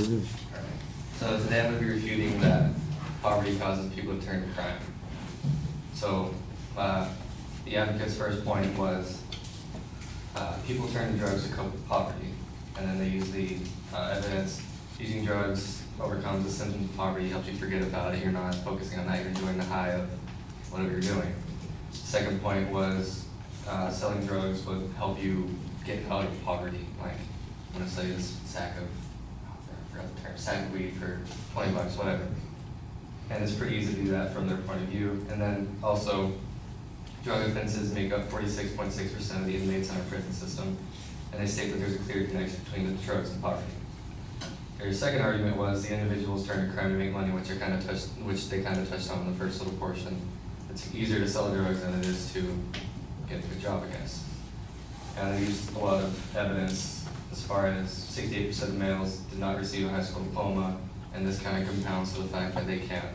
Alright. So today I'm going to be refuting that poverty causes people to turn to crime. So the advocate's first point was people turn to drugs to cope with poverty, and then they use the evidence using drugs overcomes the symptoms of poverty, helps you forget about it, you're not focusing on that, you're enjoying the high of whatever you're doing. Second point was selling drugs would help you get out of poverty. Like, I'm going to sell you this sack of, I forgot the term, sack of weed for 20 bucks, whatever. And it's pretty easy to do that from their point of view. And then also, drug offenses make up 46.6% of the inmates in our prison system, and they state that there's a clear connection between the drugs and poverty. Their second argument was the individuals turn to crime to make money, which they kind of touched on in the first little portion. It's easier to sell drugs than it is to get a good job, I guess. And they used a lot of evidence as far as 68% of males did not receive a high school diploma, and this kind of compounds to the fact that they can't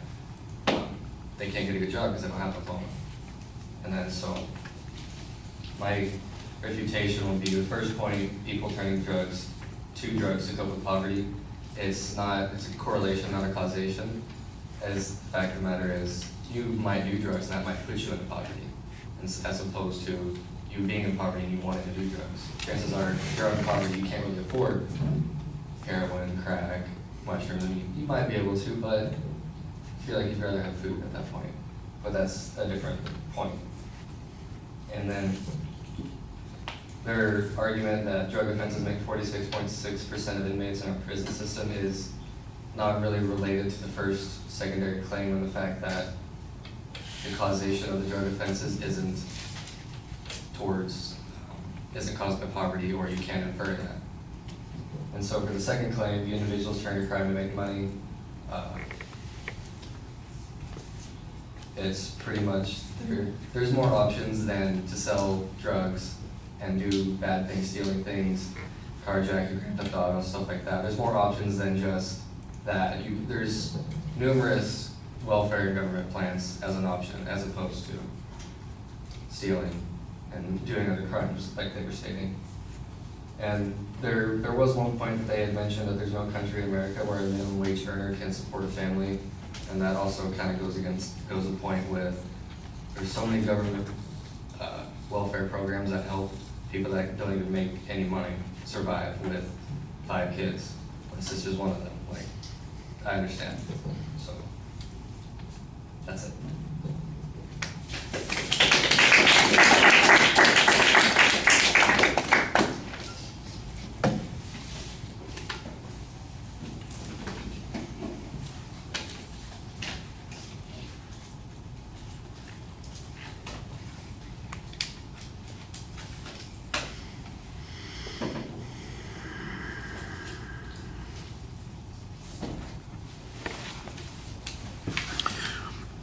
get a good job because they don't have a diploma. And then so my refutation will be the first point: people turning to drugs to cope with poverty. It's a correlation, not a causation. As the fact of the matter is, you might do drugs and that might put you into poverty, as opposed to you being in poverty and you wanting to do drugs. Chances are, if you're in poverty, you can't really afford heroin, crack, mushrooms. I mean, you might be able to, but I feel like you'd rather have food at that point. But that's a different point. And then their argument that drug offenses make 46.6% of inmates in our prison system is not really related to the first secondary claim, and the fact that the causation of the drug offenses isn't caused by poverty, or you can't infer that. And so for the second claim, the individuals turn to crime to make money. It's pretty much, there's more options than to sell drugs and do bad things, stealing things, carjacking, grand theft auto, stuff like that. There's more options than just that. There's numerous welfare and government plans as an option, as opposed to stealing and doing other crimes like they were stating. And there was one point that they had mentioned that there's no country in America where a minimum wage earner can support a family, and that also kind of goes the point with, there's so many government welfare programs that help people that don't even make any money survive with 5 kids. My sister's one of them. Like, I understand. So that's it.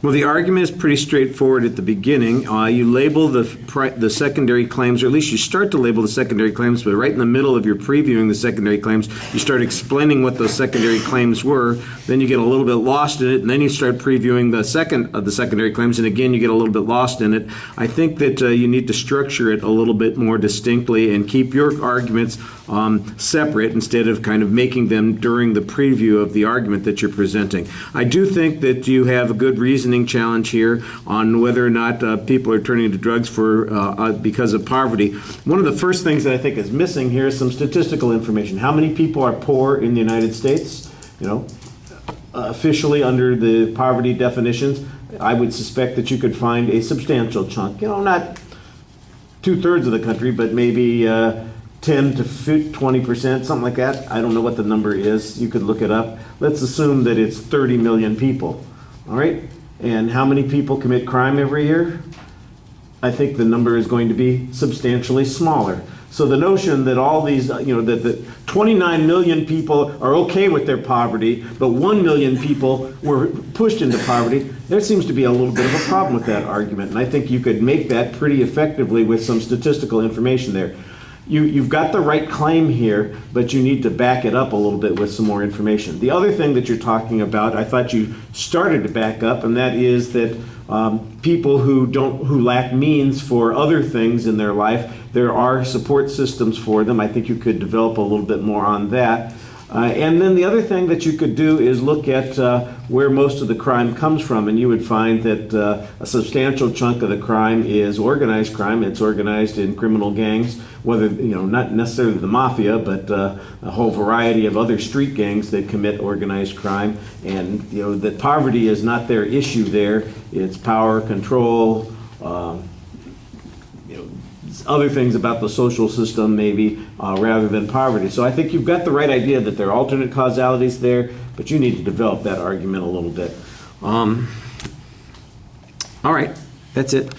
Well, the argument is pretty straightforward at the beginning. You label the secondary claims, or at least you start to label the secondary claims, but right in the middle of your previewing the secondary claims, you start explaining what those secondary claims were. Then you get a little bit lost in it, and then you start previewing the second of the secondary claims, and again you get a little bit lost in it. I think that you need to structure it a little bit more distinctly and keep your arguments separate instead of kind of making them during the preview of the argument that you're presenting. I do think that you have a good reasoning challenge here on whether or not people are turning to drugs because of poverty. One of the first things that I think is missing here is some statistical information. How many people are poor in the United States? Officially under the poverty definitions, I would suspect that you could find a substantial chunk. Not 2/3 of the country, but maybe 10 to 20%, something like that. I don't know what the number is. You could look it up. Let's assume that it's 30 million people. All right? And how many people commit crime every year? I think the number is going to be substantially smaller. So the notion that all these, that 29 million people are okay with their poverty, but 1 million people were pushed into poverty, there seems to be a little bit of a problem with that argument. And I think you could make that pretty effectively with some statistical information there. You've got the right claim here, but you need to back it up a little bit with some more information. The other thing that you're talking about, I thought you started to back up, and that is that people who lack means for other things in their life, there are support systems for them. I think you could develop a little bit more on that. And then the other thing that you could do is look at where most of the crime comes from, and you would find that a substantial chunk of the crime is organized crime. It's organized in criminal gangs, whether, not necessarily the mafia, but a whole variety of other street gangs that commit organized crime. And, that poverty is not their issue there. It's power, control, other things about the social system maybe, rather than poverty. So I think you've got the right idea that there are alternate causalities there, but you need to develop that argument a little bit. All right, that's it.